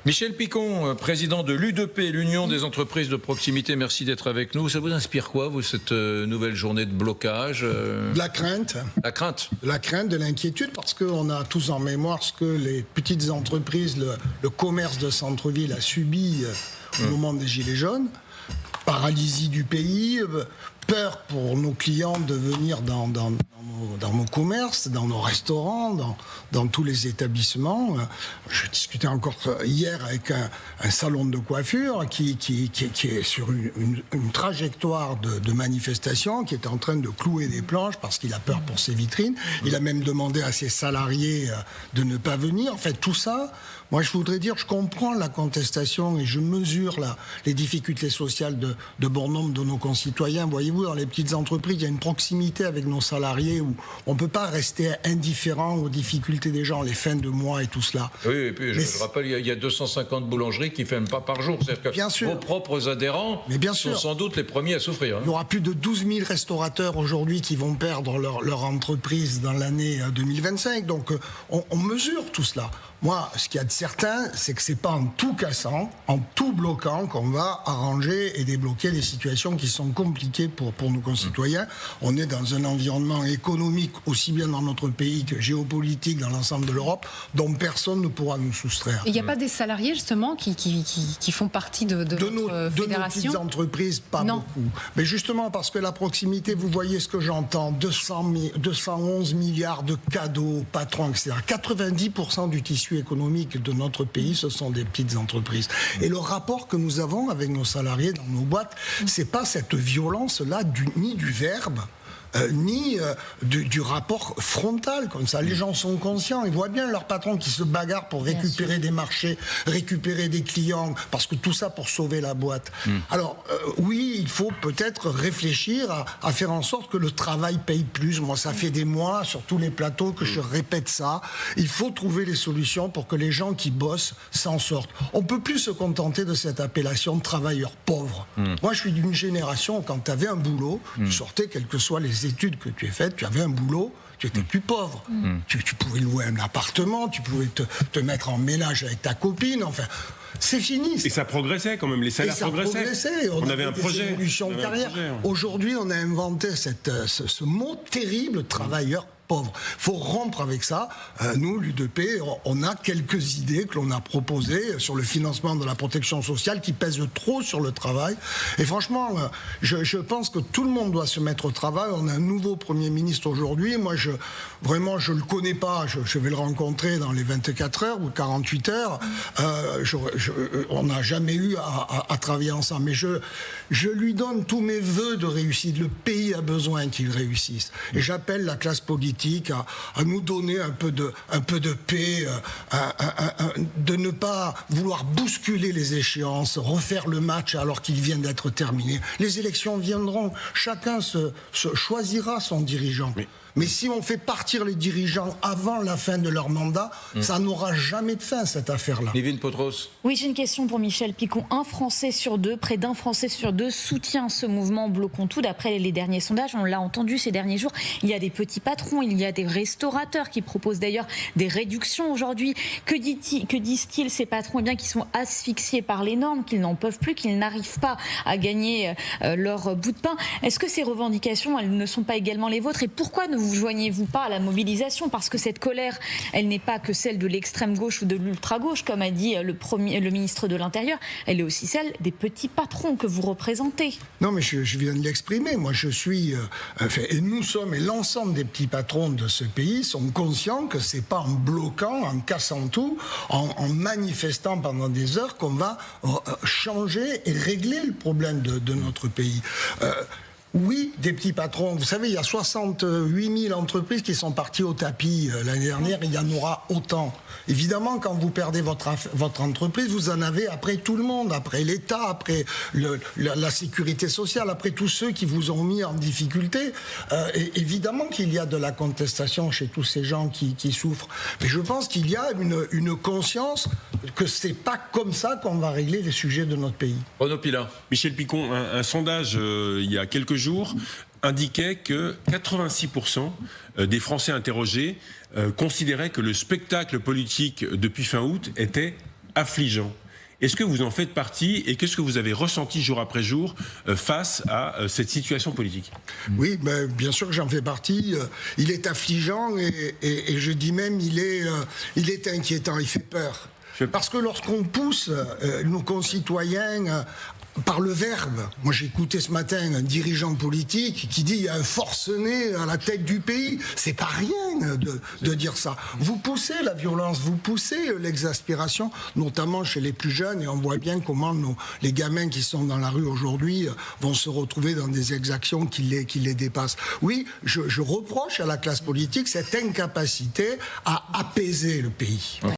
Michel Picon, président de l'U2P, l'Union des entreprises de proximité, merci d'être avec nous. Ça vous inspire quoi, vous, cette nouvelle journée de blocage De la crainte. La crainte. La crainte, de l'inquiétude, parce qu'on a tous en mémoire ce que les petites entreprises, le commerce de centre-ville a subi au moment des Gilets jaunes. Paralysie du pays, peur pour nos clients de venir dans nos commerces, dans nos restaurants, dans tous les établissements. Je discutais encore hier avec un salon de coiffure qui est sur une trajectoire de manifestation, qui est en train de clouer des planches parce qu'il a peur pour ses vitrines. Il a même demandé à ses salariés de ne pas venir. En fait, tout ça, moi je voudrais dire, je comprends la contestation et je mesure les difficultés sociales de bon nombre de nos concitoyens. Voyez-vous, dans les petites entreprises, il y a une proximité avec nos salariés où on ne peut pas rester indifférent aux difficultés des gens, les fins de mois et tout cela. Oui, et puis je rappelle, il y a 250 boulangeries qui ne ferment pas par jour. C'est-à-dire que bien sûr. Vos propres adhérents sont sans doute les premiers à souffrir. Hein. Il y aura plus de 12 000 restaurateurs aujourd'hui qui vont perdre leur entreprise dans l'année 2025. Donc on mesure tout cela. Moi, ce qu'il y a de certain, c'est que c'est pas en tout cassant, en tout bloquant qu'on va arranger et débloquer les situations qui sont compliquées pour nos concitoyens. On est dans un environnement économique, aussi bien dans notre pays que géopolitique, dans l'ensemble de l'Europe, dont personne ne pourra nous soustraire. Et il n'y a pas des salariés, justement, qui font partie de votre fédération ? De nos petites entreprises, pas beaucoup. Mais justement, parce que la proximité, vous voyez ce que j'entends, 211 milliards de cadeaux, patrons, etc. 90% du tissu économique de notre pays, ce sont des petites entreprises. Et le rapport que nous avons avec nos salariés dans nos boîtes, c'est pas cette violence-là ni du verbe, ni du rapport frontal comme ça. Les gens sont conscients, ils voient bien leur patron qui se bagarre pour récupérer des marchés, récupérer des clients, parce que tout ça pour sauver la boîte. Alors oui, il faut peut-être réfléchir à faire en sorte que le travail paye plus. Moi, ça fait des mois sur tous les plateaux que je répète ça. Il faut trouver les solutions pour que les gens qui bossent s'en sortent. On peut plus se contenter de cette appellation de travailleurs pauvres. Moi, je suis d'une génération, quand tu avais un boulot, tu sortais, quelles que soient les études que tu as faites, tu avais un boulot, tu étais plus pauvre. Tu pouvais louer un appartement, tu pouvais te mettre en ménage avec ta copine, enfin... C'est fini. Et ça progressait quand même, les salaires progressaient. On avait un projet. Évolution de carrière. Aujourd'hui, on a inventé ce mot terrible, travailleur pauvre. Il faut rompre avec ça. Nous, l'U2P, on a quelques idées que l'on a proposées sur le financement de la protection sociale qui pèsent trop sur le travail. Et franchement, je pense que tout le monde doit se mettre au travail. On a un nouveau Premier ministre aujourd'hui. Moi, je le connais pas. Je vais le rencontrer dans les 24 heures ou 48 heures. On n'a jamais eu à travailler ensemble. Mais je lui donne tous mes vœux de réussite. Le pays a besoin qu'il réussisse. Et j'appelle la classe politique à nous donner un peu de paix, de ne pas vouloir bousculer les échéances, refaire le match alors qu'il vient d'être terminé. Les élections viendront, chacun se choisira son dirigeant. Mais si on fait partir les dirigeants avant la fin de leur mandat, ça n'aura jamais de fin, cette affaire-là. Livine Potros. Oui, j'ai une question pour Michel Picon. Près d'un Français sur deux soutient ce mouvement Bloquons tout. D'après les derniers sondages, on l'a entendu ces derniers jours, il y a des petits patrons, il y a des restaurateurs qui proposent d'ailleurs des réductions aujourd'hui. Que disent-ils, ces patrons ? Eh bien, qu'ils sont asphyxiés par les normes, qu'ils n'en peuvent plus, qu'ils n'arrivent pas à gagner leur bout de pain. Est-ce que ces revendications, elles ne sont pas également les vôtres ? Et pourquoi ne vous joignez-vous pas à la mobilisation ? Parce que cette colère, elle n'est pas que celle de l'extrême gauche ou de l'ultra gauche, comme a dit le ministre de l'Intérieur. Elle est aussi celle des petits patrons que vous représentez. Non, mais je viens de l'exprimer. Moi, je suis, et nous sommes, et l'ensemble des petits patrons de ce pays sont conscients que c'est pas en bloquant, en cassant tout, en manifestant pendant des heures qu'on va changer et régler le problème de notre pays. Oui, des petits patrons. Vous savez, il y a 68 000 entreprises qui sont parties au tapis l'année dernière. Il y en aura autant. Évidemment, quand vous perdez votre entreprise, vous en avez après tout le monde, après l'État, après la sécurité sociale, après tous ceux qui vous ont mis en difficulté. Et évidemment qu'il y a de la contestation chez tous ces gens qui souffrent. Mais je pense qu'il y a une conscience que c'est pas comme ça qu'on va régler les sujets de notre pays. Renaud Pilat. Michel Picon, un sondage il y a quelques jours indiquait que 86% des Français interrogés considéraient que le spectacle politique depuis fin août était affligeant. Est-ce que vous en faites partie et qu'est-ce que vous avez ressenti jour après jour face à cette situation politique ? Oui, ben, bien sûr que j'en fais partie. Il est affligeant et je dis même il est inquiétant, il fait peur. Parce que lorsqu'on pousse nos concitoyens par le verbe, moi j'ai écouté ce matin un dirigeant politique qui dit il y a un forcené à la tête du pays. C'est pas rien de dire ça. Vous poussez la violence, vous poussez l'exaspération, notamment chez les plus jeunes, et on voit bien comment les gamins qui sont dans la rue aujourd'hui vont se retrouver dans des exactions qui les dépassent. Oui, je reproche à la classe politique cette incapacité à apaiser le pays.